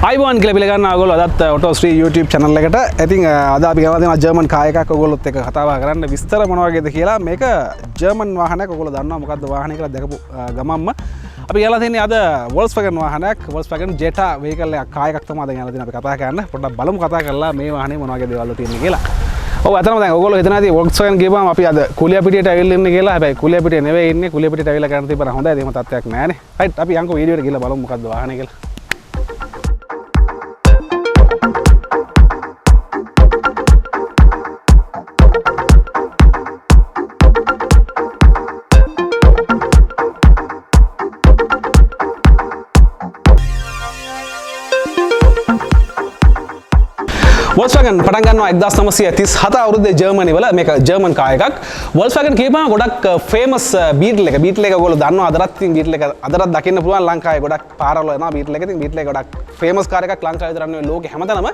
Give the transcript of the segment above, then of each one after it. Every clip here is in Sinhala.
අයිබෝන් කියලා පිළිගන්න ඔයගොල්ලෝ අදත් ඔටෝ ශ්‍රී YouTube channel එකට. ඉතින් අද අපි ගෙනලා දෙනවා ජර්මන් කාර් එකක් ඔයගොල්ලොත් එක්ක කතා බහ කරන්න විස්තර මොන වගේද කියලා. මේක ජර්මන් වාහනයක්. ඔයගොල්ලෝ දන්නවා මොකද්ද වාහනය කියලා දැකපු ගමම්ම අපි ගෙනලා තියෙන්නේ අද Volkswagen වාහනයක්. Volkswagen Jetta vehicle එකක් කාර් එකක් තමයි අද ගෙනලා තියෙන්නේ අපි කතා කරන්න. පොඩ්ඩක් බලමු කතා කරලා මේ වාහනේ මොන වගේ දේවල් තියෙන්නේ කියලා. ඔව් අතනම දැන් ඔයගොල්ලෝ හිතන ඇති Volkswagen ගිහපුවම අපි අද කුලියපිටියට ඇවිල්ලා ඉන්නේ කියලා. හැබැයි කුලියපිටිය නෙවෙයි ඉන්නේ. කුලියපිටියට ඇවිල්ලා කරන්න තිබ්බම හොඳයි. එහෙම තත්ත්වයක් නැහැනේ. රයිට් අපි යන්කෝ වීඩියෝ එකට ගිහලා බලමු මොකද්ද වාහනේ කියලා. Volkswagen පටන් ගන්නවා 1937 අවුරුද්දේ ජර්මනි වල මේක ජර්මන් කාර් එකක්. Volkswagen කියපුවම ගොඩක් ෆේමස් බීටල් එක. බීටල් එක ඔයගොල්ලෝ දන්නවා අදටත් ඉතින් බීටල් එක අදටත් දකින්න පුළුවන් ලංකාවේ ගොඩක් පාරවල යනවා බීටල් එක. ඉතින් බීටල් එක ගොඩක් ෆේමස් කාර් එකක් ලංකාවේ විතරක් නෙවෙයි ලෝකෙ හැමතැනම.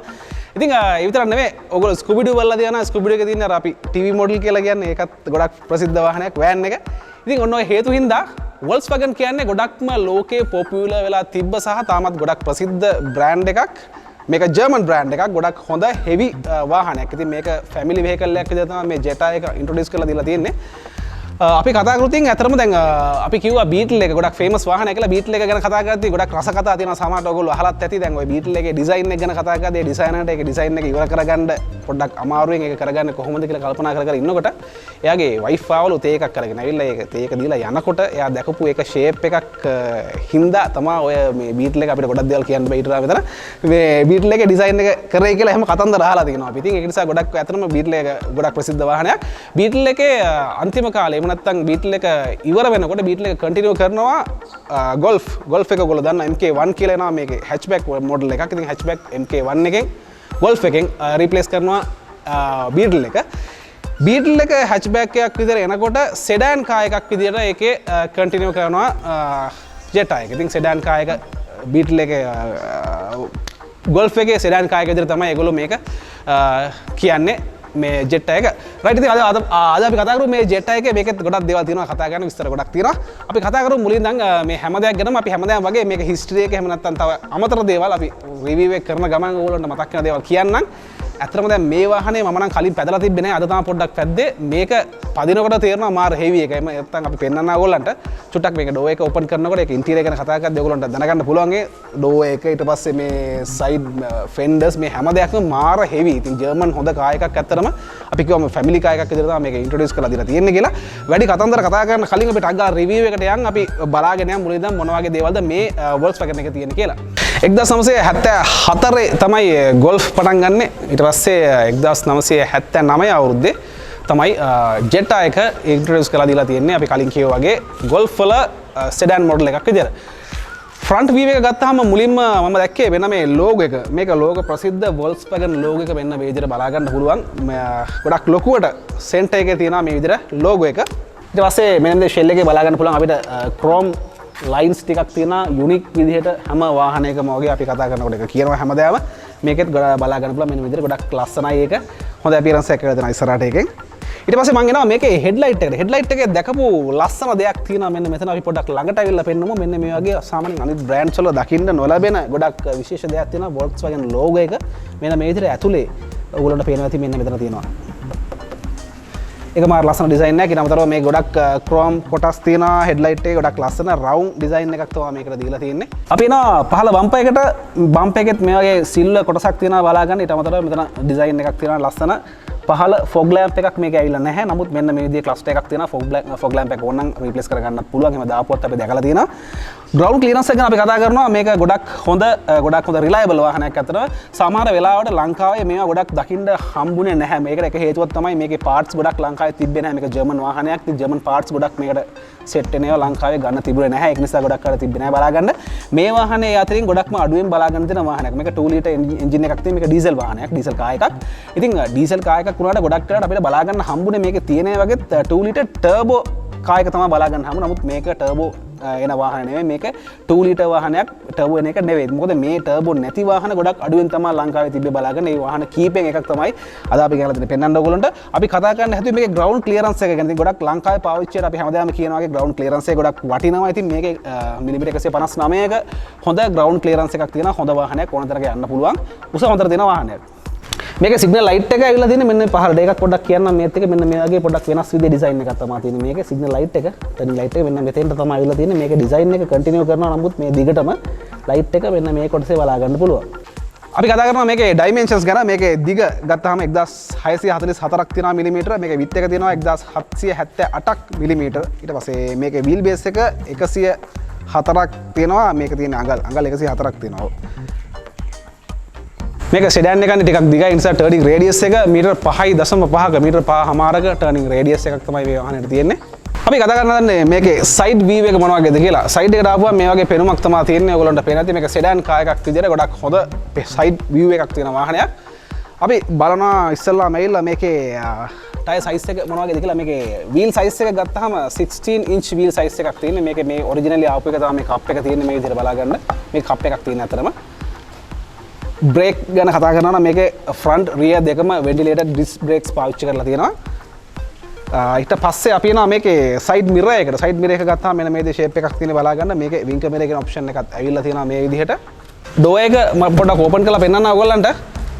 ඉතින් ඒ විතරක් නෙවෙයි ඔයගොල්ලෝ ස්කූබි ඩූ බලලා තියෙනවා. ස්කූබි ඩූ එකේ තියෙන අර අපි ටීවී මොඩල් කියලා කියන්නේ ඒකත් ගොඩක් ප්‍රසිද්ධ වාහනයක් වෑන් එක. ඉතින් ඔන්න ඔය හේතු හින්දා Volkswagen කියන්නේ ගොඩක්ම ලෝකේ පොපියුලර් වෙලා තිබ්බ සහ තාමත් ගොඩක් ප්‍රසිද්ධ බ්‍රෑන්ඩ් එකක්. මේක ජර්මන් බ්‍රෑන්ඩ් එකක් ගොඩක් හොඳ හෙවි වාහනයක්. ඉතින් මේක ෆැමිලි වෙහිකල් එකක් විදිහට තමයි මේ Jetta එක ඉන්ට්‍රොඩියුස් කරලා දීලා තියෙන්නේ. අපි කතා කරමු තින් ඇතරම දැන් අපි කිව්වා බීටල් එක ගොඩක් ෆේමස් වාහනයක් කියලා. බීටල් එක ගැන කතා කරද්දී ගොඩක් රස කතා තියෙනවා. සමහරවිට ඔයගොල්ලෝ අහලත් ඇති. දැන් ওই බීටල් එකේ ඩිසයින් එක ගැන කතා කරද්දී ඒ ඩිසයිනර්ට ඒක ඩිසයින් එක ඉවර කරගන්න පොඩ්ඩක් අමාරුවෙන් ඒක කරගන්නේ කොහොමද කියලා කල්පනා කර කර ඉන්නකොට එයාගේ වයිෆ් ආවලු තේ එකක් අරගෙන ඇවිල්ලා ඒක තේ එක දීලා යනකොට එයා දැකපු ඒක ෂේප් එකක් හින්දා තමයි ඔය මේ බීටල් එක අපිට ගොඩක් දේවල් කියන්න බෑ ඊට විතර මේ බීටල් එකේ ඩිසයින් එක කරේ කියලා එහෙම කතන්දර අහලා තියෙනවා අපි. ඉතින් ඒක නිසා ගොඩක් ඇත්තටම බීටල් එක ගොඩක් ප්‍රසිද්ධ වාහනයක්. බීටල් එකේ අන්තිම කාලේ එහෙම නැත්නම් බීටල් එක ඉවර වෙනකොට බීටල් එක කන්ටිනියු කරනවා ගොල්ෆ් එක ඔයගොල්ලෝ දන්නා MK1 කියලා එනවා මේකේ හැච්බැක් මොඩල් එකක්. ඉතින් හැච්බැක් MK1 එකෙන් ගොල්ෆ් එකෙන් රීප්ලේස් කරනවා බීටල් එක. බීටල් එක හැච්බැක් එකක් විතර එනකොට සෙඩාන් කාර් එකක් විදිහට ඒකේ කන්ටිනියු කරනවා Jetta එක. ඉතින් සෙඩාන් කාර් එක බීටල් එකේ ගොල්ෆ් එකේ සෙඩාන් කාර් එක විදිහට තමයි ඒගොල්ලෝ මේක කියන්නේ මේ Jetta එක. රයිට් ඉතින් අද අපි කතා කරමු මේ Jetta එකේ මේකෙත් ගොඩක් දේවල් තියෙනවා කතා කරන්න විස්තර ගොඩක් තියෙනවා. අපි කතා කරමු මුලින් ඉඳන් මේ හැම දෙයක් ගැනම අපි හැමදාම වගේ මේක හිස්ටරි එක එහෙම නැත්නම් තව අමතර දේවල් අපි රිවිව් එක කරන ගමන් ඕගොල්ලන්ට මතක් වෙන දේවල් කියන්නම්. ඇත්තටම දැන් මේ වාහනේ මම නම් කලින් පැදලා තිබ්බේ නැහැ. අද තමයි පොඩ්ඩක් පැද්දේ. මේක පදිනකොට තේරෙනවා මාර හෙවි එක. එම නැත්නම් අපි පෙන්නන්න ඕගොල්ලන්ට චුට්ටක් මේක ඩෝ එක ඕපන් කරනකොට ඒක ඉන්ටීරියර් ගැන කතා කරද්දී ඕගොල්ලන්ට දැනගන්න පුළුවන් ඒ ඩෝ එක ඊට පස්සේ මේ සයිඩ් ෆෙන්ඩර්ස් මේ හැම දෙයක්ම මාර හෙවි. ඉතින් ජර්මන් හොඳ කාර් එකක් ඇත්තටම අපි කිව්වම ෆැමිලි කාර් එකක් විදිහට තමයි මේක ඉන්ට්‍රොඩියුස් කරලා දීලා තියෙන්නේ කියලා. වැඩි කතන්දර කතා කරන්න කලින් අපි ටග් ගාලා රිවිව් එකට යන් අපි බලාගෙන යමු මුලින්ම මොන වගේ දේවල්ද මේ Volkswagen එකේ තියෙන්නේ කියලා. 1974 තමයි ගොල්ෆ් පටන් ගන්නෙ. ඊට පස්සේ 1979 අවුරුද්දේ තමයි Jetta එක ඉන්ට්‍රොඩියුස් කරලා දීලා තියෙන්නේ. අපි කලින් කියවා වගේ ගොල්ෆ් වල සෙඩාන් මොඩල් එකක් විදියට. ෆ්‍රන්ට් වීව් එක ගත්තාම මුලින්ම මම දැක්කේ වෙන මේ ලෝගෝ එක. මේක ලෝගෝ ප්‍රසිද්ධ Volkswagen ලෝගෝ එක මෙන්න මේ විදියට බලා ගන්න පුළුවන්. ගොඩක් ලොකුවට සෙන්ටර් එකේ තියෙනවා මේ විදියට ලෝගෝ එක. ඊට පස්සේ මෙන්න මේ ෂෙල් එකේ බලා ගන්න පුළුවන් අපිට ක්‍රෝම් ලයින්ස් ටිකක් තියෙනවා යුනික් විදිහට හැම වාහනයකම වගේ අපි කතා කරනකොට එක කියනවා හැමදාම මේකෙත් බලා ගන්න පුළුවන් මෙන්න විදිහට ගොඩක් ලස්සනයි ඒක. හොඳ අපියරන්ස් එකක් දෙනවා ඉස්සරහට එකෙන්. ඊට පස්සේ මම එනවා මේකේ හෙඩ්ලයිට් එකට. හෙඩ්ලයිට් එකේ දැකපු ලස්සන දෙයක් තියෙනවා මෙන්න මෙතන අපි පොඩ්ඩක් ළඟට අවිල්ලා පෙන්නමු. මෙන්න මේ වගේ සාමාන්‍යයෙන් අනිත් බ්‍රෑන්ඩ්ස් වල දකින්න නොලැබෙන ගොඩක් විශේෂ දෙයක් තියෙනවා Volkswagen ලෝගෝ එක. මෙන්න මේ විදිහට ඇතුලේ ඔයගොල්ලන්ට පේනවා ඇති මෙන්න මෙතන තියෙනවා. ඒක මාර ලස්සන ඩිසයින් එකක්. ඊට අමතරව මේ ගොඩක් ක්‍රෝම් කොටස් තියෙනවා හෙඩ්ලයිට් එකේ ගොඩක් ලස්සන රවුන්ඩ් ඩිසයින් එකක් තමයි මේකට දීලා තියෙන්නේ. අපි එනවා පහළ බම්පර් එකට. බම්පර් එකෙත් මේ වගේ සිල්වර් කොටසක් තියෙනවා බලා ගන්න. ඊට අමතරව මෙතන ඩිසයින් එකක් තියෙනවා ලස්සන. පහළ ෆොග් ලැම්ප් එකක් මේක ඇවිල්ලා නැහැ. නමුත් මෙන්න මේ විදිහේ ක්ලස්ටර් එකක් තියෙනවා. ෆොග් ලැම්ප් එක ඕනනම් රීප්ලේස් කරගන්නත් පුළුවන්. එහෙම දාපුවත් අපි දැකලා තියෙනවා. ග්‍රවුන්ඩ් ක්ලියරන්ස් එක ගැන අපි කතා කරනවා. මේක ගොඩක් හොඳ රිලයබල් වාහනයක් අතර. සමහර වෙලාවට ලංකාවේ මේවා ගොඩක් දකින්න හම්බුනේ නැහැ. මේකට එක හේතුවක් තමයි මේකේ පාර්ට්ස් ගොඩක් ලංකාවේ තිබ්බේ නැහැ. මේක ජර්මන් වාහනයක්. ඉතින් ජර්මන් පාර්ට්ස් ගොඩක් මේකට සෙට් වෙනේවා ලංකාවේ ගන්න තිබුණේ නැහැ. ඒක නිසා ගොඩක් අර තිබ්බේ නැහැ බලා ගන්න. මේ වාහනේ අතරින් ගොඩක්ම අඩුවෙන් බලා ගන්න තියෙන වාහනයක්. මේක 2 ලීටර් එන්ජින් එකක් තියෙන මේක ඩීසල් වාහනයක්. ඩීසල් කාර් එකක්. ඉතින් ඩීසල් කාර් එකක් වුණාට ගොඩක් කරලා අපිට බලා ගන්න හම්බුනේ මේකේ තියෙන වගේ 2 ලීටර් ටර්බෝ කාර් එක තමයි බලා ගන්න හම්බුනේ. නමුත් මේක ටර්බෝ එන වාහන නෙවෙයි මේක 2 ලීටර් වාහනයක් ටර්බෝ එන එක නෙවෙයි. මොකද මේ ටර්බෝ නැති වාහන ගොඩක් අඩුවෙන් තමයි ලංකාවේ තිබ්බේ බලාගන්න. මේ වාහන කීපෙන් එකක් තමයි අද අපි ගෙනලා දෙන්නේ පෙන්වන්න ඕගොල්ලන්ට. අපි කතා කරන්න හැදුවේ මේකේ ග්‍රවුන්ඩ් ක්ලියරන්ස් එක ගැන. ඉතින් ගොඩක් ලංකාවේ පාවිච්චියට අපි හැමදාම කියනවා වගේ ග්‍රවුන්ඩ් ක්ලියරන්ස් එක ගොඩක් වටිනවා. ඉතින් මේකේ මිලිමීටර් 159ක හොඳ ග්‍රවුන්ඩ් ක්ලියරන්ස් එකක් තියෙනවා. හොඳ වාහනයක් ඕන තරක යන්න පුළුවන්. උස හොඳට දෙන වාහනයක්. මේක සිග්නල් ලයිට් එක ඇවිල්ලා තියෙන්නේ මෙන්න පහළට. ඒකත් පොඩ්ඩක් කියන්නම් මේත් එක මෙන්න මේ වගේ පොඩ්ඩක් වෙනස් විදිහේ ඩිසයින් එකක් තමයි තියෙන්නේ. මේකේ සිග්නල් ලයිට් එක, ටර්නින් ලයිට් එක මෙන්න මෙතෙන්ට තමයි ඇවිල්ලා තියෙන්නේ. මේකේ ඩිසයින් එක කන්ටිනියු කරනවා නමුත් මේ දිගටම ලයිට් එක මෙන්න මේ කොටසේ බලා ගන්න පුළුවන්. අපි කතා කරනවා මේකේ ඩයිමෙන්ෂන්ස් ගැන. මේකේ දිග ගත්තාම 1644ක් තියෙනවා මිලිමීටර. මේකේ විඩ්ත් එක තියෙනවා 1778ක් මිලිමීටර. ඊට පස්සේ මේකේ වීල් බේස් එක 104ක් තියෙනවා. මේක තියෙන්නේ අඟල් 104ක් තියෙනවා. මේක සෙඩන් එකන්නේ ටිකක් දිගයි. නිසා ටර්නින් රේඩියස් එක මීටර් 5.5ක මීටර් 5.5ක ටර්නින් රේඩියස් එකක් තමයි මේ වාහනේට තියෙන්නේ. අපි කතා කරන්නේ මේකේ සයිඩ් වීව් එක මොන වගේද කියලා. සයිඩ් එකට ආපුවම මේ වගේ පෙනුමක් තමයි තියෙන්නේ. ඔයගොල්ලන්ට පේන ඇති මේක සෙඩන් කාර් එකක් විදිහට ගොඩක් හොඳ සයිඩ් වීව් එකක් තියෙන වාහනයක්. අපි බලනවා ඉස්සෙල්ලා මෙයිලා මේකේ ටයර් සයිස් එක මොන වගේද කියලා. මේකේ වීල් සයිස් එක ගත්තාම 16 ඉන්ච් වීල් සයිස් එකක් තියෙන්නේ. මේකේ මේ ඔරිජිනලි ආපු එක තමයි මේ කප් එක තියෙන්නේ. මේ විදිහට බලා ගන්න. මේ කප් එකක් තියෙන අතරම බ්‍රේක් ගැන කතා කරනවා නම් මේකේ ෆ්‍රන්ට් රියර් දෙකම වෙන්ටිලේටඩ් ඩිස්ක් බ්‍රේක්ස් පාවිච්චි කරලා තියෙනවා. ඊට පස්සේ අපි එනවා මේකේ සයිඩ් මිරර් එකට. සයිඩ් මිරර් එක ගත්තාම මෙන්න මේ දේ ෂේප් එකක් තියෙන බලා ගන්න. මේකේ වින්කර් මිරර් කියන ඔප්ෂන් එකත් ඇවිල්ලා තියෙනවා මේ විදිහට. ඩෝර් එක මම පොඩ්ඩක් ඕපන් කරලා පෙන්නන්න ඕගොල්ලන්ට.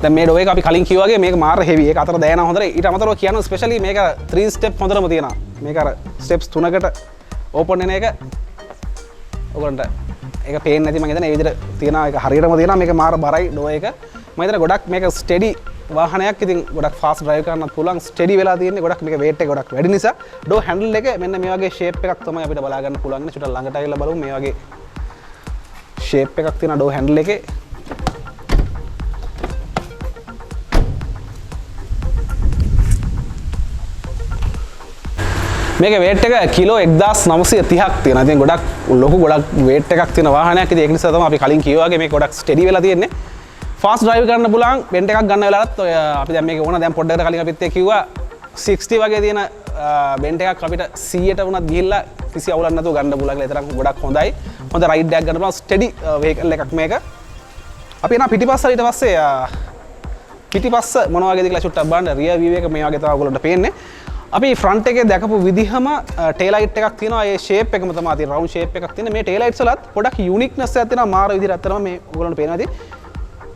දැන් මේ ඩෝර් එක අපි කලින් කිව්වා වගේ මේක මාර හෙවි. ඒක අතර දැනෙනවා හොඳට. ඊට අමතරව කියනවා ස්පෙෂලි මේක 3 ස්ටෙප් හොඳටම තියෙනවා. මේක අර ස්ටෙප්ස් 3කට ඕපන් වෙන එක ඕගොල්ලන්ට ඒක පේන්නේ නැති මම හිතන්නේ ඒ විදිහට තියෙනවා. ඒක හරියටම තියෙනවා. මේක මාර බරයි ඩෝර් එක. මම හිතන්නේ ගොඩක් මේක ස්ටෙඩි වාහනයක්. ඉතින් ගොඩක් ෆාස්ට් ඩ්‍රයිව් කරන්නත් පුළුවන්. ස්ටෙඩි වෙලා තියෙන්නේ. ගොඩක් මේක weight එක ගොඩක් වැඩි නිසා ඩෝර් හැන්ඩල් එක මෙන්න මේ වගේ ෂේප් එකක් තමයි අපිට බලා ගන්න පුළුවන්. ඉන්නේ චුට්ටක් ළඟට ආවිල්ලා බලමු. මේ වගේ ෂේප් එකක් තියෙන ඩෝර් හැන්ඩල් එකේ. මේක weight එක කිලෝ 1930ක් තියෙනවා. ඉතින් ගොඩක් ලොකු ගොඩක් weight එකක් තියෙන වාහනයක්. ඉතින් ඒක නිසා තමයි අපි කලින් කිව්වා වගේ මේක ගොඩක් ස්ටෙඩි වෙලා තියෙන්නේ. ෆාස්ට් ඩ්‍රයිව් කරන්න පුළුවන්. බෙන්ට් එකක් ගන්න වෙලාවත් ඔය අපි දැන් මේක ඕන දැන් පොඩ්ඩකට කලින් අපිත් ඒ කිව්වා 60 වගේ තියෙන බෙන්ට් එකක් අපිට 100ට වුණත් ගිහිල්ලා කිසි අවුලක් නැතුව ගන්න පුළුවන් කියලා. ඒ තරම් ගොඩක් හොඳයි. හොඳ රයිඩ් එකක් ගන්න පුළුවන් ස්ටෙඩි වෙහිකල් එකක් මේක. අපි එනවා පිටිපස්සට. ඊට පස්සේ පිටිපස්ස මොන වගේද කියලා චුට්ටක් බලන්න. රියර් වීව් එක මේ වගේ තමයි ඔයගොල්ලන්ට පේන්නේ. අපි ෆ්‍රන්ට් එකේ දැකපු විදිහම ටේල් ලයිට් එකක් තියෙනවා. ඒ ෂේප් එකම තමයි තියෙන රවුන්ඩ් ෂේප් එකක් තියෙන. මේ ටේල් ලයිට්ස් වලත් පොඩක් යුනික්නස් එකක් තියෙනවා. මාර විදිහට අත්‍තරම මේ ඔයගොල්ලන්ට පේනවා ඇති.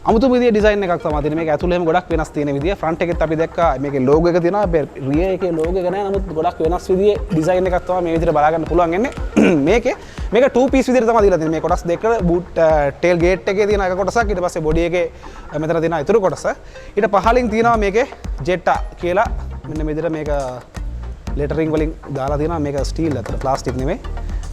අමුතු විදිහේ ඩිසයින් එකක් තමයි තියෙන්නේ. මේක ඇතුළේම ගොඩක් වෙනස් තියෙන විදිය. ෆ්‍රන්ට් එකෙත් අපි දැක්කා මේකේ ලෝගෝ එක තියෙනවා. රියර් එකේ ලෝගෝ එක නැහැ. නමුත් ගොඩක් වෙනස් විදිහේ ඩිසයින් එකක් තමයි මේ විදිහට බලා ගන්න පුළුවන් වෙන්නේ. මේක 2 පීස් විදිහට තමයි දීලා තියෙන්නේ. මේ කොටස් දෙකකට බූට් ටේල් ගේට් එකේ තියෙන එක කොටසක්. ඊට පස්සේ බොඩි එකේ මෙතන තියෙන ඊතුරු කොටස. ඊට පහලින් තියෙනවා මේකේ ජෙට්ටා කියලා මෙන්න මේ විදිහට මේක ලෙටරින් වලින් දාලා තියෙනවා. මේක ස්ටීල් අතර ප්ලාස්ටික් නෙමෙයි.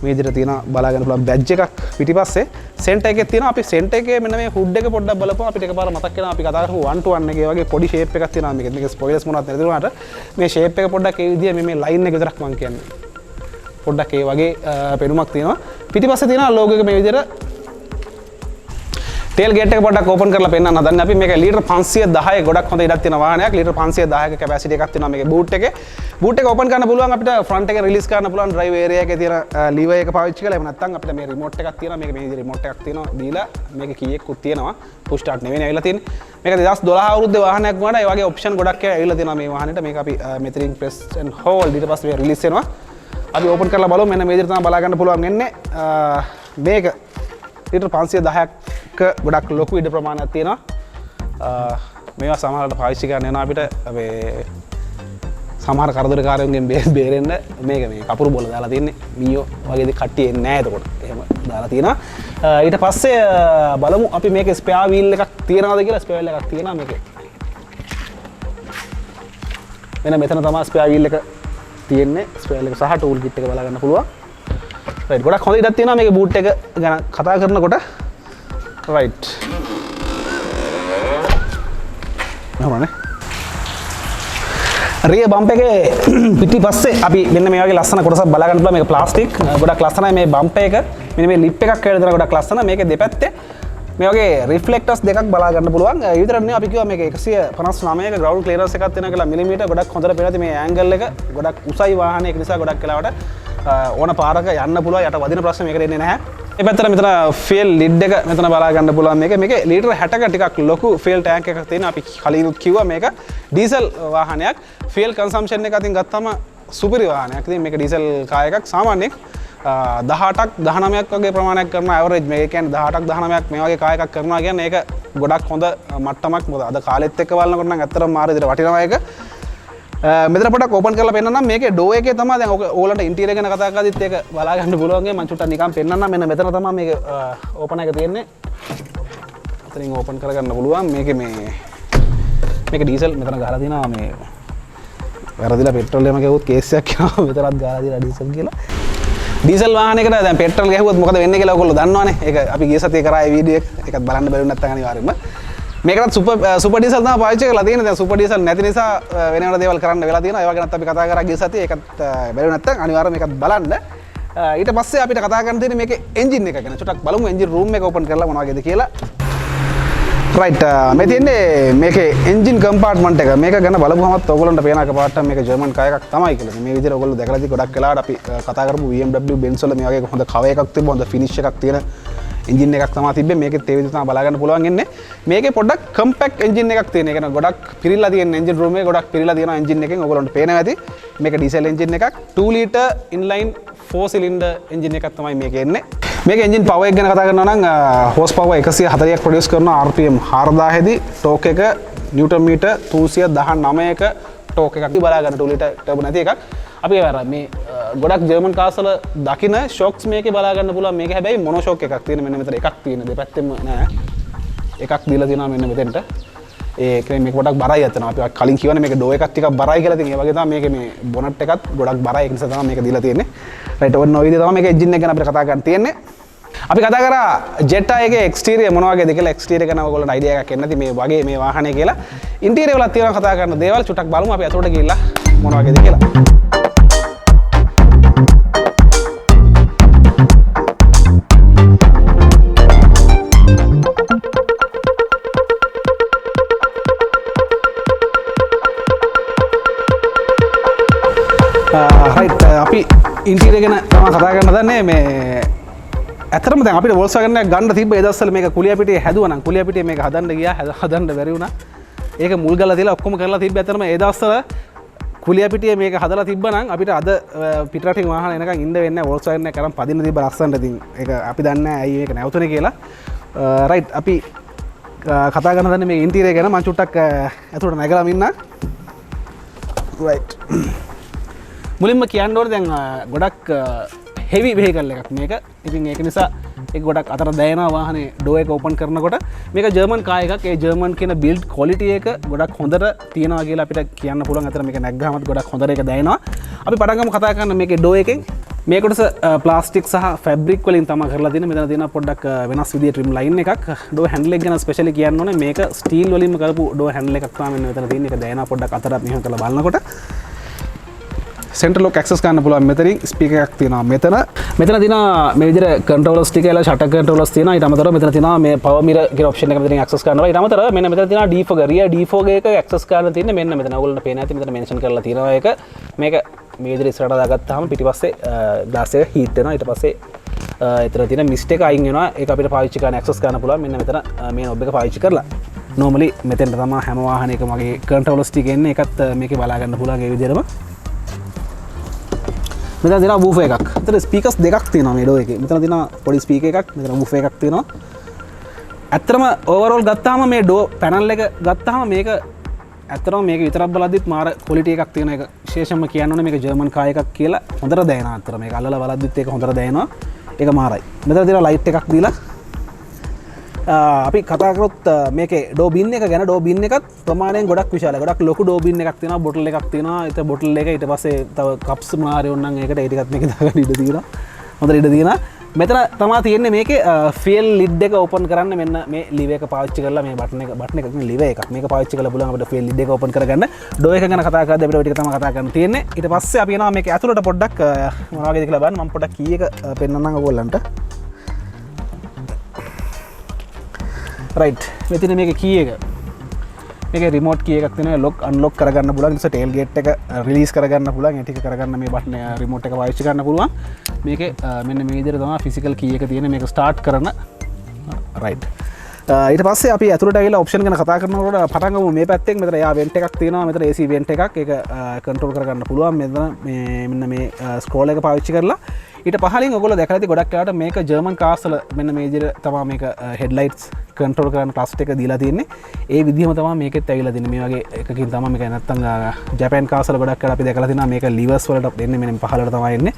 මේ විදිහට තියෙනවා බලා ගන්න පුළුවන් බැජ් එකක් පිටිපස්සේ. සෙන්ටර් එකේ තියෙනවා. අපි සෙන්ටර් එකේ මෙන්න මේ හුඩ් එක පොඩ්ඩක් බලපුවම අපිට එකපාර මතක් වෙනවා අපි කතා කරපු 1-to-1 එකේ වගේ පොඩි ෂේප් එකක් තියෙනවා. මේක ස්පොයිලර්ස් මොනවත් නැති වුණාට මේ ෂේප් එක පොඩ්ඩක් ඒ විදිහ මේ ලයින් එක විතරක් මම කියන්නේ. පොඩ්ඩක් ඒ වගේ පෙනුමක් තියෙනවා. පිටිපස්සේ තියෙනවා ලෝගෝ එක මේ විදිහට. ටේල් ගේට් එක පොඩ්ඩක් ඕපන් කරලා පෙන්නන්න හදන්නේ අපි. මේක ලීටර් 510 ගොඩක් හොඳ ඉඩක් තියෙන වාහනයක්. ලීටර් 510ක කැපැසිටි එකක් තියෙනවා මේකේ බූට් එකේ. බූට් එක ඕපන් කරන්න පුළුවන් අපිට. ෆ්‍රන්ට් එක රිලීස් කරන්න පුළුවන් ඩ්‍රයිව් ඒරියා එකේ තියෙන ලීවර් එක පාවිච්චි කරලා. එහෙම නැත්නම් අපිට මේ රිමෝට් එකක් තියෙනවා. මේක මේ විදිහේ රිමෝට් එකක් තියෙනවා දීලා මේක කීයක්කුත් තියෙනවා. පුෂ් ස්ටාර්ට් නෙවෙයි ඇවිල්ලා තියෙන්නේ. මේක 2012 අවුරුද්දේ වාහනයක් වුණාට ඒ වගේ ඔප්ෂන් ගොඩක් ඇවිල්ලා තියෙනවා මේ වාහනෙට. මේක අපි මෙතනින් ප්‍රෙස් ඇන්ඩ් හෝල්ඩ් ඊට පස්සේ රිලීස් වෙනවා. අපි ඕපන් කරලා බලමු. මෙන්න මේ විදිහට තමයි බලා ගන්න පුළුවන් වෙන්නේ. මේක ලීටර් 510ක ගොඩක් ලොකු ඉඩ ප්‍රමාණයක් තියෙනවා. මේවා සමහරවිට පාවිච්චි කරන්න වෙනවා අපිට. අපේ සමහර කරදරකාරයන්ගෙන් බේරෙන්න මේක මේ කපුරු බොල දාලා තියෙන්නේ. මීයෝ වගේ කට්ටිය එන්නේ නැහැ එතකොට. එහෙම දාලා තියෙනවා. ඊට පස්සේ බලමු අපි මේකේ ස්පෙයා වීල් එකක් තියනවාද කියලා. ස්පෙයා වීල් එකක් තියෙනවා මේකේ. මෙතන තමයි ස්පෙයා වීල් එක තියෙන්නේ. ස්පෙයා වීල් එක සහ ටූල් කිට් එක බලා ගන්න පුළුවන්. රයිට් ගොඩක් හොඳ ඉඩක් තියෙනවා මේකේ බූට් එක ගැන කතා කරනකොට. රයිට්. නෝනේ. රිය බම්ප් එකේ පිටිපස්සේ අපි මෙන්න මේ වගේ ලස්සන කොටසක් බලා ගන්න පුළුවන්. මේක ප්ලාස්ටික් ගොඩක් ලස්සනයි. මේ බම්ප් එක මෙන්න මේ ලිප් එකක් කියලා දෙන ගොඩක් ලස්සන. මේකේ දෙපැත්තේ මේ වගේ රිෆ්ලෙක්ටර්ස් දෙකක් බලා ගන්න පුළුවන්. ඒ විතරක් නෙවෙයි අපි කිව්වා මේක 159ක ග්‍රවුන්ඩ් ක්ලියරන්ස් එකක් තියෙනවා කියලා මිලිමීටර් ගොඩක් හොඳට පේනවා. මේ ඇන්ගල් එක ගොඩක් උසයි වාහනයක නිසා ගොඩක් වෙලාවට ඕන පාරක යන්න පුළුවන් යට වදින ප්‍රශ්න මේකට එන්නේ නැහැ. මේ පැත්තට මෙතන ෆියල් ලිඩ් එක මෙතන බලා ගන්න පුළුවන් මේකේ ලීටර් 60ක ටිකක් ලොකු ෆියල් ටැංක් එකක් තියෙනවා. අපි කලිනුත් කිව්වා මේක ඩීසල් වාහනයක්. ෆියල් කන්සම්ප්ෂන් එක අතින් ගත්තම සුපිරි වාහනයක්. ඉතින් මේක ඩීසල් කාර් එකක් සාමාන්‍යයෙන් 18ක් 19ක් වගේ ප්‍රමාණයක් කරන ඇවරේජ් මේ කියන්නේ 18ක් 19ක් මේ වගේ කාර් එකක් කරනවා කියන්නේ ඒක ගොඩක් හොඳ මට්ටමක්. මොකද අද කාලෙත් එක්ක බලනකොට නම් ඇත්තටම මාර විදිහට වටිනවා ඒක. මෙතන පොඩක් ඕපන් කරලා පෙන්නන්නම් මේකේ ඩෝ එකේ තමයි දැන් ඕගොල්ලන්ට ඉන්ටීරියර් ගැන කතා කරද්දිත් ඒක බලා ගන්න පුළුවන් ගේ මම චුට්ටක් නිකන් පෙන්නන්නම්. මෙන්න මෙතන තමයි මේක ඕපන් එක තියෙන්නේ. අතනින් ඕපන් කරගන්න පුළුවන්. මේක ඩීසල් මෙතන ගහලා තියෙනවා මේ වැරදිලා පෙට්‍රල් එකම ගෙවුවොත් කේස් එකක් යනවා. මෙතනත් ගහලා තියෙනවා ඩීසල් කියලා. ඩීසල් වාහනයකට දැන් පෙට්‍රල් ගැහුවොත් මොකද වෙන්නේ කියලා ඔයගොල්ලෝ දන්නවනේ. ඒක අපි ගිය සතියේ කරා ඒ වීඩියෝ එකත් බලන්න බැරි නැත්නම් අනිවාර්යයෙන්ම මේකත් සුපර් ඩීසල් තමයි පාවිච්චි කරලා තියෙන්නේ. දැන් සුපර් ඩීසල් නැති නිසා වෙන වෙන දේවල් කරන්න වෙලා තියෙනවා. ඒ වගේත් අපි කතා කරා ගිය සතියේ ඒකත් බැරි නැත්නම් අනිවාර්යයෙන් මේකත් බලන්න. ඊට පස්සේ අපිට කතා කරන්න තියෙන්නේ මේකේ එන්ජින් එක ගැන. චුට්ටක් බලමු එන්ජින් රූම් එක ඕපන් කරලා මොනවා වගේද කියලා. රයිට් මේ තියෙන්නේ මේකේ එන්ජින් කම්පාර්ට්මන්ට් එක. මේක ගැන බලපුවමත් ඔයගොල්ලන්ට පේන එකපාරට මේක ජර්මන් කාර් එකක් තමයි කියලා. මේ විදිහට ඔයගොල්ලෝ දැකලා ඉතින් ගොඩක් වෙලාවට අපි කතා කරපු BMW Benz වල මේ වගේ හොඳ කව එකක් තිබ්බ හොඳ ෆිනිෂ් එකක් තියෙන එන්ජින් එකක් තමයි තිබ්බේ. මේකෙත් ඒ විදිහට තමයි බලා ගන්න පුළුවන් ඉන්නේ. මේකේ පොඩ්ඩක් කම්පැක්ට් එන්ජින් එකක් තියෙන. ඒ කියන්නේ ගොඩක් පිරිලා තියෙන එන්ජින් රූම් එකේ ගොඩක් පිරිලා තියෙන එන්ජින් එකෙන් ඔයගොල්ලන්ට පේනවා ඇති. මේක ඩීසල් එන්ජින් එකක් 2 ලීටර් ඉන්ලයින් 4 සිලින්ඩර් එන්ජින් එකක් තමයි මේකේ එන්නේ. මේක එන්ජින් පවර් එක ගැන කතා කරනවා නම් හෝස් පවර් 140ක් ප්‍රොඩියුස් කරනවා RPM 4000 දී ටෝක් එක නිව්ටන් මීටර් 319ක ටෝක් එකක් බලා ගන්න 2 ලීටර් ටර්බෝ නැති එකක්. අපි මේ ගොඩක් ජර්මන් කාර්ස් වල දකින ෂොක්ස් මේකේ බලා ගන්න පුළුවන්. මේක හැබැයි මොනෝ ෂොක් එකක් තියෙන. මෙන්න මෙතන එකක් තියෙන දෙපැත්තෙම නෑ. එකක් දීලා තියෙනවා මෙන්න මෙතෙන්ට. ඒ කියන්නේ මේක පොඩක් බරයි අතනවා. අපි කලින් කියවනේ මේක ඩෝ එකක් ටිකක් බරයි කියලා. ඉතින් ඒ වගේ තමයි මේකේ මේ බොනට් එකත් ගොඩක් බරයි. ඒ නිසා තමයි මේක දීලා තියෙන්නේ. රයිට් ඔන්න ඔය විදිහට තමයි මේක එන්ජින් එක ගැන අපිට කතා කරන්න තියෙන්නේ. අපි කතා කරා Jetta එකේ එක්ස්ටීරියර් මොනවා වගේද කියලා. එක්ස්ටීරියර් ගැන ඔයගොල්ලන්ට අයිඩියා එකක් එන්නේ නැති මේ වගේ මේ වාහනේ කියලා. ඉන්ටීරියර් වලත් තියෙනවා කතා කරන දේවල්. චුට්ටක් බලමු අපි අතට ගිහිල්ලා මොනවා වගේද කියලා. රයිට් අපි ඉන්ටීරියර් ගැන තමයි කතා කරන්න දන්නේ. මේ ඇත්තටම දැන් අපිට Volkswagen එකක් ගන්න තිබ්බ ඒ දවස්වල මේක කුලිය පිටියේ හැදුවා නම් කුලිය පිටියේ මේක හදන්න ගියා. හදන්න බැරි වුණා. ඒක මුල් ගාලා තියලා ඔක්කොම කරලා තිබ්බ. ඇත්තටම ඒ දවස්වල කුලිය පිටියේ මේක හදලා තිබ්බා නම් අපිට අද පිටරටින් වාහන එනකන් ඉන්න වෙන්නේ නැහැ. Volkswagen එක කරන් පදින්න තිබ්බ ලස්සනට. ඉතින් ඒක අපි දන්නේ නැහැ ඇයි මේක නැවතුනේ කියලා. රයිට් අපි කතා කරන්න දන්නේ මේ ඉන්ටීරියර් ගැන. මම චුට්ටක් ඇතුළට නැගලාම ඉන්න. රයිට් මුලින්ම කියන්න ඕනේ දැන් ගොඩක් හෙවි වෙහිකල් එකක් මේක. ඉතින් ඒක නිසා ඒක ගොඩක් අතර දැනෙනවා වාහනේ ඩෝ එක ඕපන් කරනකොට. මේක ජර්මන් කාර් එකක්. ඒ ජර්මන් කියන බිල්ඩ් ක්වොලිටි එක ගොඩක් හොඳට තියෙනවා කියලා අපිට කියන්න පුළුවන්. අතර මේක නැග්ගාමත් ගොඩක් හොඳට ඒක දැනෙනවා. අපි පටන් ගමු කතා කරන්න මේකේ ඩෝ එකෙන්. මේ කොටස ප්ලාස්ටික් සහ ෆැබ්‍රික් වලින් තමයි කරලා තියෙන්නේ. මෙතන තියෙන පොඩ්ඩක් වෙනස් විදිහේ ට්‍රිම් ලයින් එකක්. ඩෝ හැන්ඩල් එක ගැන ස්පෙෂලි කියන්න ඕනේ. මේක ස්ටීල් වලින්ම කරපු ඩෝ හැන්ඩල් එකක් තමයි මෙන්න මෙතන තියෙන්නේ. ඒක දැනෙනවා පොඩ්ඩක් අතරත් මෙහෙම කරලා බලනකොට. සෙන්ටර් ලොක් ඇක්සස් කරන්න පුළුවන්. මෙතනින් ස්පීකර් එකක් තියෙනවා. මෙතන තියෙනවා මේ විදිහට කන්ට්‍රෝලර්ස් ටික ඇවිල්ලා ෂටර් කන්ට්‍රෝලර්ස් තියෙනවා. ඊට අමතරව මෙතන තියෙනවා මේ පවර් මිරර් කියන ඔප්ෂන් එක මෙතනින් ඇක්සස් කරනවා. ඊට අමතරව මෙන්න මෙතන තියෙනවා ඩීෆෝගර් රියර් ඩීෆෝගර් එක ඇක්සස් කරන්න තියෙන්නේ මෙන්න මෙතන. ඔයගොල්ලන්ට පේන ඇති මෙතන මෙන්ෂන් කරලා තියෙනවා ඒක. මේක මේ විදිහට ඉස්සරහට දාගත්තාම පිටිපස්සේ ග්ලාස් එක හීට් වෙනවා. ඊට පස්සේ එතන තියෙන මිස්ට් එක අයින් වෙනවා. ඒක අපිට පාවිච්චි කරන්න ඇක්සස් කරන්න පුළුවන්. මෙන්න මෙතන මේ නොබ් එක පාවිච්චි කරලා. normally මෙතෙන්ට තමයි හැම වාහනයකම වගේ කන්ට්‍රෝලර්ස් ටික එන්නේ. ඒකත් මේකේ බලා ගන්න පුළුවන් ඒ විදිහටම. මෙතන තියෙනවා වූෆර් එකක්. මෙතන ස්පීකර්ස් දෙකක් තියෙනවා මේ ඩෝ එකේ. මෙතන තියෙනවා පොඩි ස්පීකර් එකක්. මෙතන වූෆර් එකක් තියෙනවා. ඇත්තටම ඕවරෝල් ගත්තාම මේ ඩෝ පැනල් එක ගත්තාම මේක ඇත්තටම මේක විතරක් බලද්දිත් මාර ක්වොලිටි එකක් තියෙන එක විශේෂයෙන්ම කියන්න ඕනේ. මේක ජර්මන් කාර් එකක් කියලා හොඳට දැනෙනවා. ඇත්තටම මේක අල්ලලා බලද්දිත් ඒක හොඳට දැනෙනවා. ඒක මාරයි. මෙතන තියෙනවා ලයිට් එකක් දීලා අපි කතා කරොත් මේකේ ඩෝ බින් එක ගැන. ඩෝ බින් එකත් ප්‍රමාණයෙන් ගොඩක් විශාලයි. ගොඩක් ලොකු ඩෝ බින් එකක් තියෙනවා. බොටල් එකක් තියෙනවා. ඒක බොටල් එක ඊට පස්සේ තව කප්ස් මාරේ වුණනම් ඒකට ඒ ටිකත් මේකේ දාගන්න ඉඩ තියෙනවා. හොඳට ඉඩ තියෙනවා. මෙතන තමයි තියෙන්නේ මේකේ ෆියල් ලිඩ් එක ඕපන් කරන්න මෙන්න මේ ලිවර් එක පාවිච්චි කරලා මේ බටන් එක කියන්නේ ලිවර් එකක්. මේක පාවිච්චි කරලා බලන්න අපිට ෆියල් ලිඩ් එක ඕපන් කරගන්න. ඩෝ එක ගැන කතා කරද්දී අපිට ඔය ටික තමයි කතා කරන්න තියෙන්නේ. ඊට පස්සේ අපි යනවා මේක ඇතුළට පොඩ්ඩක් මොනවා වගේද කියලා බලන්න. මම පොඩ්ඩක් කී එක පෙන්නන්නම් ඔයගොල්ලන්ට. රයිට් මෙතන මේක කී එක මේකේ රිමෝට් කී එකක් තියෙනවා ලොක් අන්ලොක් කරගන්න පුළුවන් ඊට පස්සේ ටේල් ගේට් එක රිලීස් කරගන්න පුළුවන් ඒ ටික කරගන්න මේ බටන් රිමෝට් එක පාවිච්චි කරන්න පුළුවන් මේකේ මෙන්න මේ විදිහට තමයි ෆිසිකල් කී එක තියෙන මේක ස්ටාර්ට් කරන රයිට් ඊට පස්සේ අපි ඇතුළට ඇවිල්ලා ඔප්ෂන් ගැන කතා කරනකොට පටන් ගමු මේ පැත්තෙන් මෙතන යා වෙන්ට් එකක් තියෙනවා මෙතන AC වෙන්ට් එකක් ඒක කන්ට්‍රෝල් කරගන්න පුළුවන් මෙතන මෙන්න මේ ස්ක්‍රෝල් එක පාවිච්චි කරලා ඊට පහලින් ඔයගොල්ලෝ දැකලා ඇති ගොඩක් වෙලාවට මේක ජර්මන් කාර්ස් වල මෙන්න මේ විදිහට තමයි මේක හෙඩ්ලයිට්ස් කන්ට්‍රෝල් කරන්න ට්‍රස්ට් එක දීලා තියෙන්නේ ඒ විදිහම තමයි මේකෙත් ඇවිල්ලා තියෙන්නේ මේ වගේ එකකින් තමයි මේක නැත්තම් ජපාන් කාර්ස් වල ගොඩක් වෙලාවට අපි දැකලා තියෙනවා මේක ලිවර්ස් වලට එන්නේ මෙන්න පහළට තමයි එන්නේ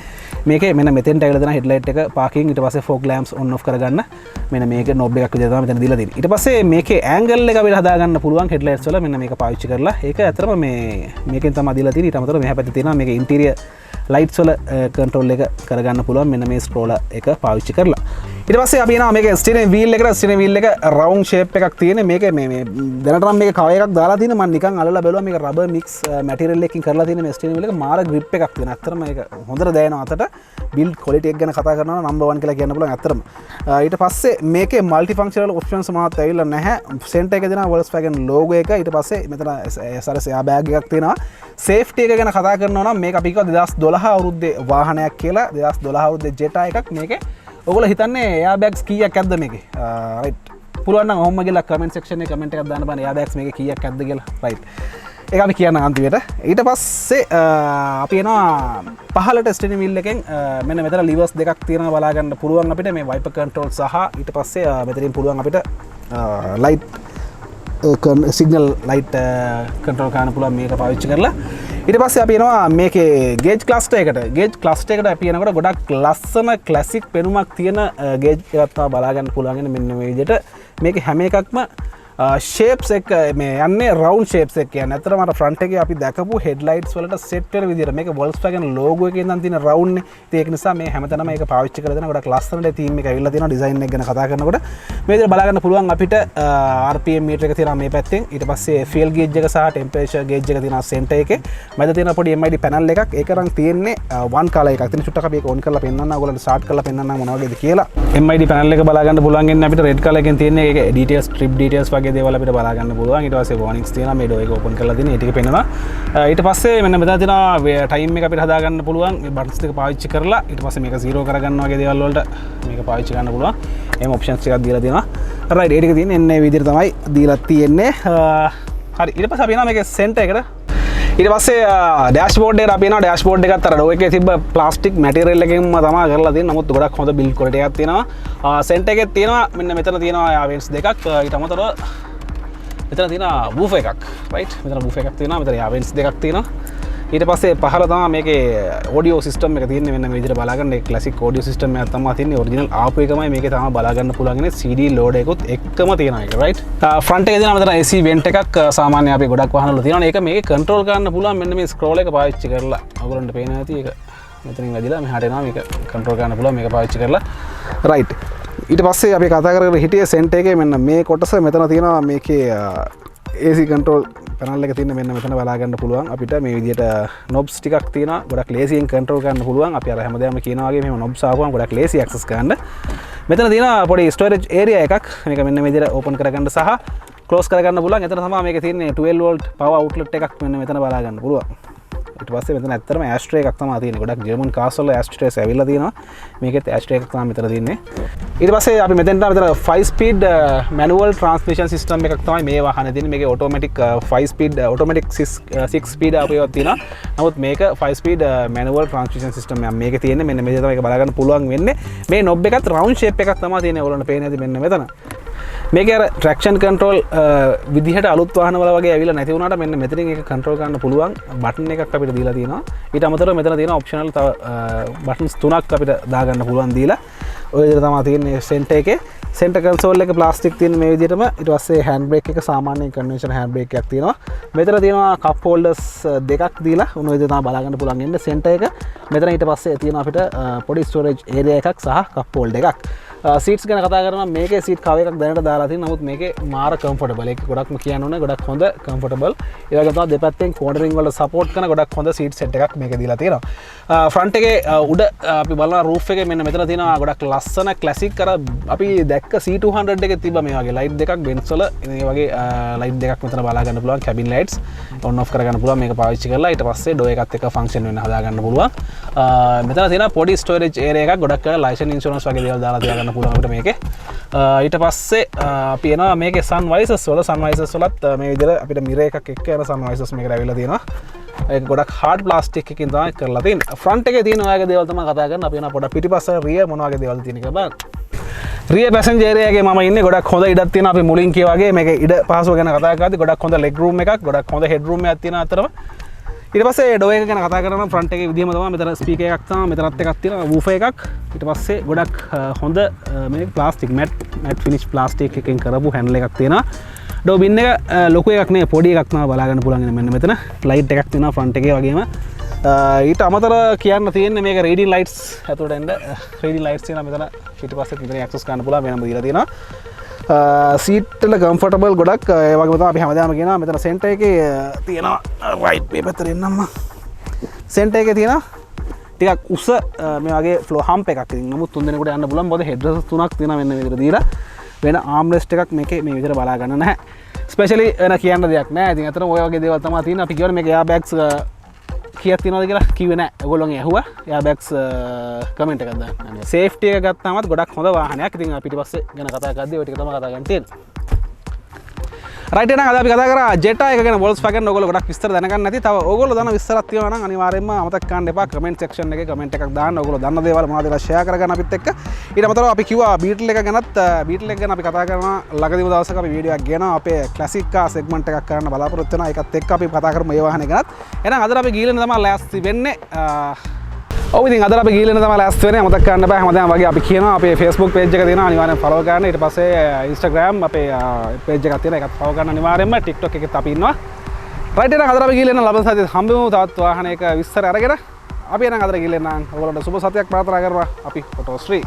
මේකේ මෙන්න මෙතෙන්ට ඇවිල්ලා තියෙන හෙඩ්ලයිට් එක පාකින් ඊට පස්සේ ෆොග් ලැම්ප්ස් ඔන් ඔෆ් කරගන්න මෙන්න මේක නොබ් එකක් විදිහට තමයි මෙතන දීලා තියෙන්නේ ඊට පස්සේ මේකේ ඇන්ගල් එක අපිට හදාගන්න පුළුවන් හෙඩ්ලයිට්ස් වල මෙන්න මේක පාවිච්චි කරලා ඒක ඇත්තටම මේකෙන් තමයි දීලා තියෙන්නේ ඊට අමතරව මෙහා පැත්තේ තියෙනවා මේකේ ඉන්ටීරියර් ලයිට්ස් වල කන්ට්‍රෝල් එක කරගන්න පුළුවන් මෙන්න මේ ස්ක්‍රෝලර් එක පාවිච්චි කරලා ඊට පස්සේ අපි එනවා මේකේ ස්ටියරින් වීල් එක රවුන්ඩ් ෂේප් එකක් තියෙන මේකේ මේ දැනට නම් මේක කවර් එකක් දාලා තියෙන මම නිකන් අල්ලලා බැලුවා මේක රබර් මික්ස් මැටීරියල් එකකින් කරලා තියෙන මේ ස්ටියරින් වීල් එක මාර ග්‍රිප් එකක් තියෙන. ඇත්තටම මේක හොඳට දැනෙනවා අතට බිල්ඩ් ක්වොලිටි එක ගැන කතා කරනවා නම් නම්බර් 1 කියලා කියන්න පුළුවන් ඇත්තටම. ඊට පස්සේ මේකේ මල්ටි ෆන්ක්ෂනල් ඔප්ෂන්ස් මොනවත් ඇවිල්ලා නැහැ. සෙන්ටර් එකේ දෙනවා Volkswagen logo එක. ඊට පස්සේ මෙතන SRS එයා බෑග් එකක් තියෙනවා. සේෆ්ටි එක ගැන කතා කරනවා නම් මේක අපි කිව්වා 2012 අවුරුද්දේ වාහනයක් කියලා 2012 අවුරුද්දේ Jetta එකක් මේකේ ඔයගොල්ලෝ හිතන්නේ එයා බෑග්ස් කීයක් ඇද්ද මේකේ රයිට් පුළුවන් නම් ඔහොම ගිහලා කමෙන්ට් සෙක්ෂන් එකේ කමෙන්ට් එකක් දාන්න බෑ එයා බෑග්ස් මේකේ කීයක් ඇද්ද කියලා රයිට් ඒක අපි කියන්න අන්තිමට ඊට පස්සේ අපි එනවා පහළට ස්ටියරින් වීල් එකෙන් මෙන්න මෙතන ලිවර්ස් දෙකක් තියෙනවා බලා ගන්න පුළුවන් අපිට මේ වයිපර් කන්ට්‍රෝල් සහ ඊට පස්සේ මෙතනින් පුළුවන් අපිට ලයිට් සිගනල් ලයිට් කන්ට්‍රෝල් කරන්න පුළුවන් මේක පාවිච්චි කරලා ඊට පස්සේ අපි එනවා මේකේ ගේජ් ක්ලස්ටර් එකට අපි එනකොට ගොඩක් ලස්සන ක්ලාසික් පෙනුමක් තියෙන ගේජ් එකක් තමයි බලා ගන්න පුළුවන් මෙන්න මේ විදිහට මේකේ හැම එකක්ම ෂේප්ස් එක මේ යන්නේ රවුන්ඩ් ෂේප්ස් එක කියන්නේ අතන මට ෆ්‍රන්ට් එකේ අපි දැකපු හෙඩ්ලයිට්ස් වලට සෙට් වෙන විදිහට මේක Volkswagen logo එකේ ඉඳන් තියෙන රවුන්ඩ් නේ ඉතින් ඒක නිසා මේ හැමතැනම මේක පාවිච්චි කරලා දෙන ගොඩක් ලස්සනට තීම් එක ඇවිල්ලා තියෙනවා ඩිසයින් එක ගැන කතා කරනකොට මේ විදිහට බලා ගන්න පුළුවන් අපිට RPM මීටර එක තියෙනවා මේ පැත්තෙන් ඊට පස්සේ ෆියල් ගේජ් එක සහ ටෙම්පරේචර් ගේජ් එක තියෙනවා සෙන්ටර් එකේ මැද තියෙන පොඩි MID පැනල් එකක් ඒක නම් තියෙන්නේ වන් කාලර් එකක් ඉතින් චුට්ටක් අපි ඒක ඔන් කරලා පෙන්නන්න ඕගොල්ලන්ට ස්ටාර්ට් කරලා පෙන්නන්න මොන වගේද කියලා MID පැනල් එක බලා ගන්න පුළුවන් ඉන්නේ අපිට රෙඩ් කාලර් එකෙන් තියෙන්නේ ඒක ඩීටේල්ස් ට්‍රිප් ඩීටේල්ස් වගේ දේවල් අපිට බලා ගන්න පුළුවන් ඊට පස්සේ warnings තියෙනවා මේ ඩෝර් එක ඕපන් කරලා තියෙන ඒ ටික පෙන්නනවා ඊට පස්සේ මෙන්න මෙතන තියෙනවා ටයිම් එක අපිට හදා ගන්න පුළුවන් මේ බටන්ස් ටික පාවිච්චි කරලා ඊට පස්සේ මේක 0 කරගන්න වගේ දේවල් වලට මේක පාවිච්චි කරන්න පුළුවන් එහෙම ඔප්ෂන්ස් ටිකක් දීලා තියෙනවා රයිට් ඒ ටික තියෙන්නේ එන්නේ මේ විදිහට තමයි දීලා තියෙන්නේ හරි ඊට පස්සේ අපි එනවා මේකේ සෙන්ටර් එකට ඊට පස්සේ ඩෑෂ්බෝඩ් එකට අපි එනවා ඩෑෂ්බෝඩ් එකත් අර ඩෝර් එකේ තිබ්බ ප්ලාස්ටික් මැටීරියල් එකකින්ම තමයි කරලා තියෙන්නේ නමුත් ගොඩක් හොඳ බිල්ඩ් ක්වොලිටි එකක් තියෙනවා සෙන්ටර් එකේ තියෙනවා මෙන්න මෙතන තියෙනවා යාවෙන්ස් දෙකක් ඊට අමතරව මෙතන තියෙනවා වූෆර් එකක් රයිට් මෙතන වූෆර් එකක් තියෙනවා මෙතන යාවෙන්ස් දෙකක් තියෙනවා ඊට පස්සේ පහළ තමයි මේකේ ඔඩියෝ සිස්ටම් එක තියෙන්නේ මෙන්න මේ විදිහට බලා ගන්න ඒ ක්ලාසික් ඔඩියෝ සිස්ටම් එකක් තමයි තියෙන්නේ ඔරිජිනල් ආපු එකමයි මේකේ තමයි බලා ගන්න පුළුවන් ඉන්නේ CD ලෝඩ් එකකුත් එක්කම තියෙනවා ඒක රයිට් ෆ්‍රන්ට් එකේ තියෙනවා මෙතන AC වෙන්ට් එකක් සාමාන්‍ය අපි ගොඩක් වාහන වල තියෙනවා ඒක මේකේ කන්ට්‍රෝල් කරන්න පුළුවන් මෙන්න මේ ස්ක්‍රෝල් එක පාවිච්චි කරලා ඔයගොල්ලන්ට පේනවා ඇති ඒක මෙතනින් වැදිලා මෙහාට එනවා මේක කන්ට්‍රෝල් කරන්න පුළුවන් මේක පාවිච්චි කරලා රයිට් ඊට පස්සේ අපි කතා කරගෙන හිටියේ සෙන්ටර් එකේ මෙන්න මේ කොටස මෙතන තියෙනවා මේකේ AC control panel එක තියෙන මෙන්න මෙතන බලා ගන්න පුළුවන් අපිට මේ විදිහට knobs ටිකක් තියෙනවා ගොඩක් ලේසියෙන් control කරන්න පුළුවන් අපි අර හැමදාම කියනවා වගේ මෙහෙම knobs ආවම ගොඩක් ලේසි access කරන්න මෙතන තියෙනවා පොඩි storage area එකක් මේක මෙන්න මේ විදිහට open කරගන්න සහ close කරගන්න පුළුවන් එතන තමයි මේකේ තියෙන්නේ 12 volt power outlet එකක් මෙන්න මෙතන බලා ගන්න පුළුවන් ඊට පස්සේ මෙතන ඇත්තටම ඇස්ට්‍රේ එකක් තමයි තියෙන්නේ. ගොඩක් ජර්මන් කාර්ස් වල ඇස්ට්‍රේස් ඇවිල්ලා තියෙනවා. මේකෙත් ඇස්ට්‍රේ එකක් තමයි මෙතන තියෙන්නේ. ඊට පස්සේ අපි මෙතෙන්ට මෙතන 5 speed manual transmission system එකක් තමයි මේ වාහනේ තියෙන්නේ. මේකේ automatic 5 speed automatic 6 speed අපිවත් තියෙනවා. නමුත් මේක 5 speed manual transmission system එකක් මේකේ තියෙන්නේ. මෙන්න මේ දේ තමයි ඒක බලා ගන්න පුළුවන් වෙන්නේ. මේ knob එකත් round shape එකක් තමයි තියෙන්නේ. ඔයගොල්ලන්ට පේන්නේ නැති මෙන්න මෙතන. මේකේ අර traction control විදිහට අලුත් වාහන වල වගේ ඇවිල්ලා නැති වුණාට මෙන්න මෙතනින් ඒක control කරන්න පුළුවන් බටන් එකක් අපිට දීලා තියෙනවා. ඊට අමතරව මෙතන තියෙන optional තව buttons තුනක් අපිට දාගන්න පුළුවන් දීලා. ඔය විදිහට තමයි තියෙන්නේ center එකේ. center console එක plastic තියෙන මේ විදිහටම ඊට පස්සේ hand brake එක සාමාන්‍ය conventional hand brake එකක් තියෙනවා. මෙතන තියෙනවා cup holders දෙකක් දීලා උන විදිහට තමයි බලා ගන්න පුළුවන් ඉන්නේ center එක. මෙතන ඊට පස්සේ තියෙනවා අපිට පොඩි storage area එකක් සහ cup holder එකක්. සීට්ස් ගැන කතා කරනවා මේකේ සීට් කව එකක් දැනට දාලා තියෙනවා. නමුත් මේකේ මාර කම්ෆර්ටබල්. ඒක ගොඩක්ම කියන්න ඕනේ ගොඩක් හොඳ කම්ෆර්ටබල්. ඒ වගේම තමයි දෙපැත්තෙන් කෝනරින් වල සපෝට් කරන ගොඩක් හොඳ සීට් සෙට් එකක් මේකේ දීලා තියෙනවා. ෆ්‍රන්ට් එකේ උඩ අපි බලන රූෆ් එකේ මෙන්න මෙතන තියෙනවා ගොඩක් ලස්සන ක්ලාසික් අර අපි දැක්ක C200 එකේ තිබ්බ මේ වගේ ලයිට් දෙකක් බෙන්ස් වල මේ වගේ ලයිට් දෙකක් මෙතන බලා ගන්න පුළුවන්. කැබින් ලයිට්ස් ඔන් ඔෆ් කර ගන්න පුළුවන් මේක පාවිච්චි කරලා. ඊට පස්සේ ඩෝ එකත් එක්ක ෆන්ක්ෂන් වෙන්න හදා ගන්න පුළුවන්. මෙතන තියෙන පොඩි ස්ටෝරේජ් ඒරියා එකක් ගොඩක් ලයිසන්ස් ඉන්ෂුරන්ස් වගේ දේවල් දාලා තියාගන්න පුළුවන් අපිට මේකේ. ඊට පස්සේ අපි එනවා මේකේ සන් වයිසර්ස් වලත් මේ විදිහට අපිට මිරර් එකක් එක්ක යන සන් වයිසර්ස් මේකට ඇවිල්ලා තියෙනවා. ඒක ගොඩක් හાર્ඩ් ප්ලාස්ටික් එකකින් තමයි කරලා තියෙන්නේ. ෆ්‍රන්ට් එකේ තියෙන ඔයගේ දේවල් තමයි කතා කරන්නේ. අපි යනවා පොඩක් පිටිපස්ස රියර් මොන වගේ දේවල් තියෙන කියලා බලන්න. රියර් පැසෙන්ජර් ඒරියා එකේ මම ඉන්නේ ගොඩක් හොඳ ඉඩක් තියෙනවා. අපි මුලින් කිව්වා වගේ මේකේ ඉඩ පහසුව ගැන කතා කරද්දී ගොඩක් හොඳ ලෙග් රූම් එකක් ගොඩක් හොඳ හෙඩ් රූම් එකක් තියෙන අතරම ඊට පස්සේ ඩෝ එක ගැන කතා කරනවා ෆ්‍රන්ට් එකේ විදිහම තමයි මෙතන ස්පීකර් එකක් තමයි මෙතනත් එකක් තියෙනවා වූෆර් එකක් ඊට පස්සේ ගොඩක් හොඳ මේ ප්ලාස්ටික් මැට් ෆිනිෂ් ප්ලාස්ටික් එකකින් කරපු හැන්ඩල් එකක් තියෙනවා ඩෝ බින් එක ලොකු එකක් නේ පොඩි එකක් තමයි බලා ගන්න පුළුවන් මෙන්න මෙතන ලයිට් එකක් තියෙනවා ෆ්‍රන්ට් එකේ වගේම ඊට අමතර කියන්න තියෙන්නේ මේක රේඩින් ලයිට්ස් ඇතුළට එන්න රේඩින් ලයිට්ස් තියෙනවා මෙතන ඊට පස්සේ මෙතන ඇක්සස් කරන්න පුළුවන් වෙනම දීලා තියෙනවා සීට් වල කම්ෆර්ටබල් ගොඩක් ඒ වගේම තමයි අපි හැමදාම කියනවා මෙතන සෙන්ටර් එකේ තියෙනවා රයිට් මේ පැත්තට එන්නම්ම සෙන්ටර් එකේ තියෙනවා ටිකක් උස මේ වගේ ෆ්ලෝ හම්ප් එකක් ඉතින් නමුත් තුන් දෙනෙකුට යන්න පුළුවන් මොකද හෙඩ් රෙස්ට් තුනක් තියෙනවා මෙන්න මේ විදිහට දීලා වෙන ආම් රෙස්ට් එකක් මේකේ මේ විදිහට බලා ගන්න නැහැ ස්පෙෂලි වෙන කියන්න දෙයක් නැහැ ඉතින් අතන ඔය වගේ දේවල් තමයි තියෙන්නේ අපි කියවනේ මේක එයා බෑග්ස් කීයක් තියෙනවද කියලා කිව්වේ නැහැ. ඔයගොල්ලෝගෙන් ඇහුවා. එයා බෑග්ස් කමෙන්ට් එකක් දාන්න. සේෆ්ටි එක ගත්තාමත් ගොඩක් හොඳ වාහනයක්. ඉතින් පිටිපස්සේ ගැන කතා කරද්දී ඔය ටික තමයි කතා කරන්න තියෙන්නේ. රයිට් එහෙනම් අද අපි කතා කරා Jetta එක ගැන Volkswagen ඔයගොල්ලෝ ගොඩක් විස්තර දැනගන්න නැති. තව ඔයගොල්ලෝ දන්න විස්තරක් තියෙනවා නම් අනිවාර්යයෙන්ම අමතක කරන්න එපා. කමෙන්ට් සෙක්ෂන් එකේ කමෙන්ට් එකක් දාන්න. ඔයගොල්ලෝ දන්න දේවල් මොනවද කියලා ෂෙයා කරගන්න අපිත් එක්ක. ඊට අමතරව අපි කිව්වා බීටල් එක ගැනත් බීටල් එක ගැන අපි කතා කරනවා ළඟදීම දවසක අපි වීඩියෝ එකක් ගෙනවා අපේ ක්ලාසික් කාර් සෙග්මන්ට් එකක් කරන්න බලාපොරොත්තු වෙනවා. ඒකත් එක්ක අපි කතා කරමු මේ වාහනේ ගැනත්. එහෙනම් අද අපි ගිහින් තමයි ලෑස්ති වෙන්නේ. ඔව් ඉතින් අද අපි ගිහින් තමයි ලෑස්ති වෙන්නේ. අමතක කරන්න බෑ හැමදාම වගේ අපි කියනවා අපේ Facebook page එක තියෙනවා අනිවාර්යෙන් follow කරන්න. ඊට පස්සේ Instagram අපේ page එකක් තියෙනවා ඒකත් follow කරන්න අනිවාර්යෙන්ම. TikTok එකෙත් අපි ඉන්නවා. රයිට් එහෙනම් අද අපි ගිහින් ලබන සතියේ හම්බෙමු තවත් වාහනයක විස්තර අරගෙන. අපි එහෙනම් අද ගිහින් නම් ඔයගොල්ලන්ට සුබ සතියක් ප්‍රාර්ථනා කරනවා. අපි Auto Street